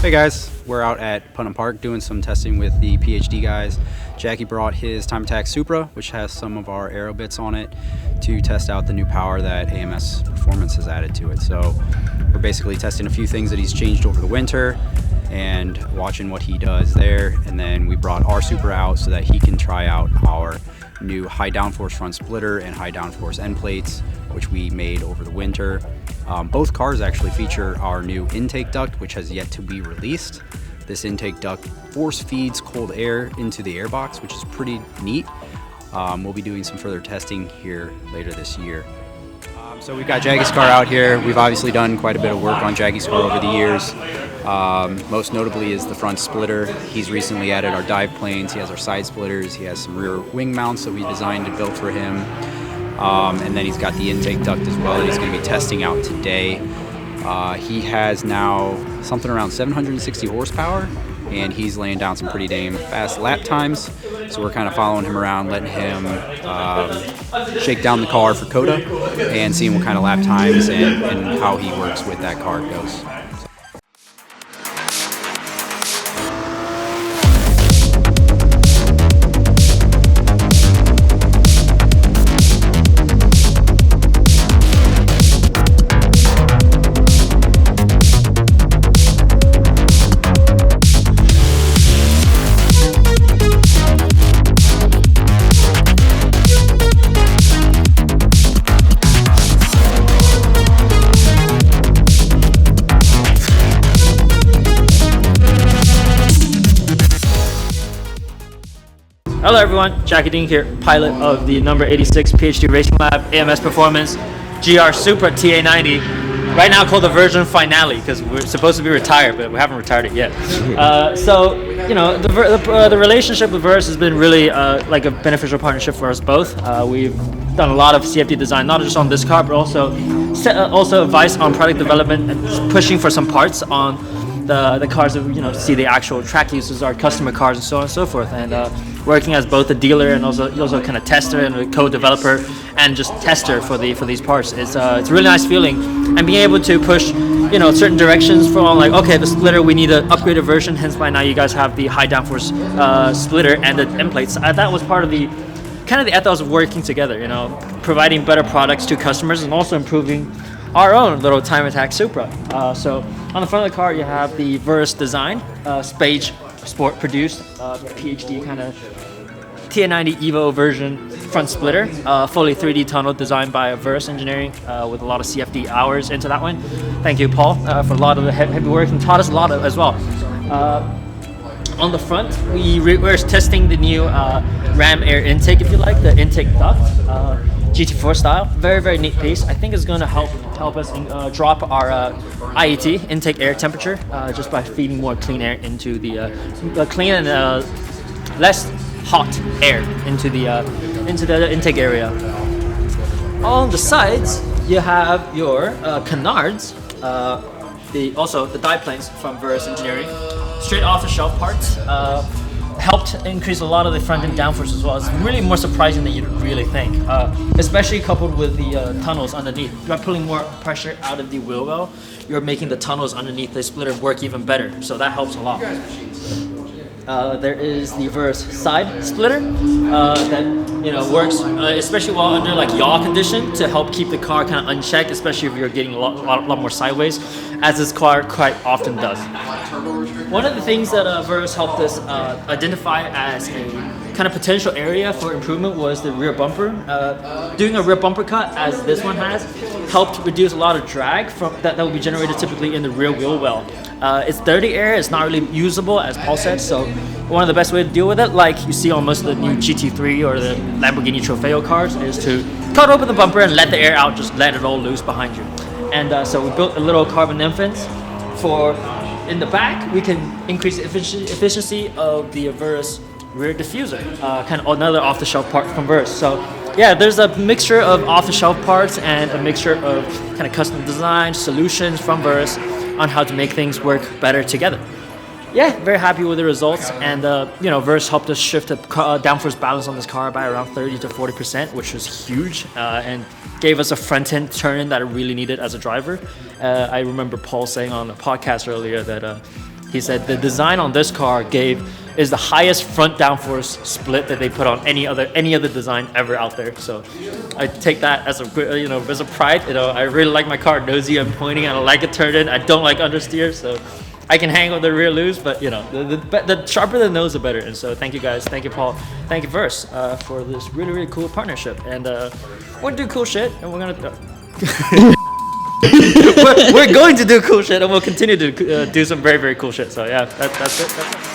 Hey guys, we're out at Putnam Park doing some testing with the PhD guys. Jackie brought his Time Attack Supra, which has some of our aero bits on it, to test out the new power that AMS Performance has added to it. So we're basically testing a few things that he's changed over the winter and watching what he does there. And then we brought our Supra out so that he can try out our new high downforce front splitter and high downforce end plates, which we made over the winter. Both cars actually feature our new intake duct, which has yet to be released. This intake duct force feeds cold air into the airbox, which is pretty neat. We'll be doing some further testing here later this year. So we've got Jackie's car out here. We've obviously done quite a bit of work on Jackie's car over the years. Most notably is the front splitter. He's recently added our dive planes. He has our side splitters. He has some rear wing mounts that we designed and built for him. And then he's got the intake duct as well that he's going to be testing out today. He has now something around 760 horsepower, and he's laying down some pretty damn fast lap times. So we're kind of following him around, letting him shake down the car for COTA and seeing what kind of lap times and how he works with that car goes. Hello everyone, Jackie Dean here, pilot of the number 86 PhD Racing Lab AMS Performance GR Supra TA90, right now called the version finale because we're supposed to be retired, but we haven't retired it yet. So, you know, the relationship with Verus has been really like a beneficial partnership for us both. We've done a lot of CFD design, not just on this car, but also advice on product development and pushing for some parts on the cars that, you know, see the actual track uses, our customer cars and so on and so forth. And working as both a dealer and also kind of tester and a co-developer and just tester for these parts, it's a really nice feeling. And being able to push, you know, certain directions from like, okay, the splitter, we need an upgraded version, hence why now you guys have the high downforce splitter and the end plates. That was part of the kind of the ethos of working together, you know, providing better products to customers and also improving our own little Time Attack Supra. So on the front of the car, you have the Verus design, Spage Sport produced, PhD kind of TA90 Evo version front splitter, fully 3D tunnel designed by Verus Engineering with a lot of CFD hours into that one. Thank you, Paul, for a lot of the heavy work and taught us a lot as well. On the front, we're testing the new ram air intake, if you like, the intake duct, GT4 style. Very, very neat piece. I think it's going to help us drop our IET, intake air temperature, just by feeding more clean air into the clean and less hot air into the intake area. On the sides, you have your canards, also the dive planes from Verus Engineering, straight off the shelf parts. Helped increase a lot of the front end downforce as well. It's really more surprising than you'd really think, especially coupled with the tunnels underneath. By pulling more pressure out of the wheel well, you're making the tunnels underneath the splitter work even better, so that helps a lot. There is the Verus side splitter that, you know, works especially well under like yaw condition to help keep the car kind of unchecked, especially if you're getting a lot more sideways, as this car quite often does. One of the things that Verus helped us identify as a kind of potential area for improvement was the rear bumper. Doing a rear bumper cut, as this one has, helped reduce a lot of drag that will be generated typically in the rear wheel well. It's dirty air, it's not really usable, as Paul said, so one of the best ways to deal with it, like you see on most of the new GT3 or the Lamborghini Trofeo cars, is to cut open the bumper and let the air out, just let it all loose behind you. And so we built a little carbon infants for, in the back, we can increase the efficiency of the Verus rear diffuser, kind of another off-the-shelf part from Verus. So yeah, there's a mixture of off-the-shelf parts and a mixture of kind of custom design solutions from Verus on how to make things work better together. Yeah, very happy with the results, and you know, Verus helped us shift the downforce balance on this car by around 30 to 40%, which was huge, and gave us a front-end turn that I really needed as a driver. I remember Paul saying on a podcast earlier that He said the design on this car is the highest front downforce split that they put on any other design ever out there. So I take that as a pride. I really like my car nosy. I'm pointing. I like it turned in. I don't like understeer. So I can hang with the rear loose, but the sharper the nose, the better. And so thank you guys. Thank you, Paul. Thank you, Verus, for this really, really cool partnership. And we're gonna do cool shit, and we're gonna. we're going to do cool shit, and we'll continue to do some very, very cool shit. So yeah, that's it.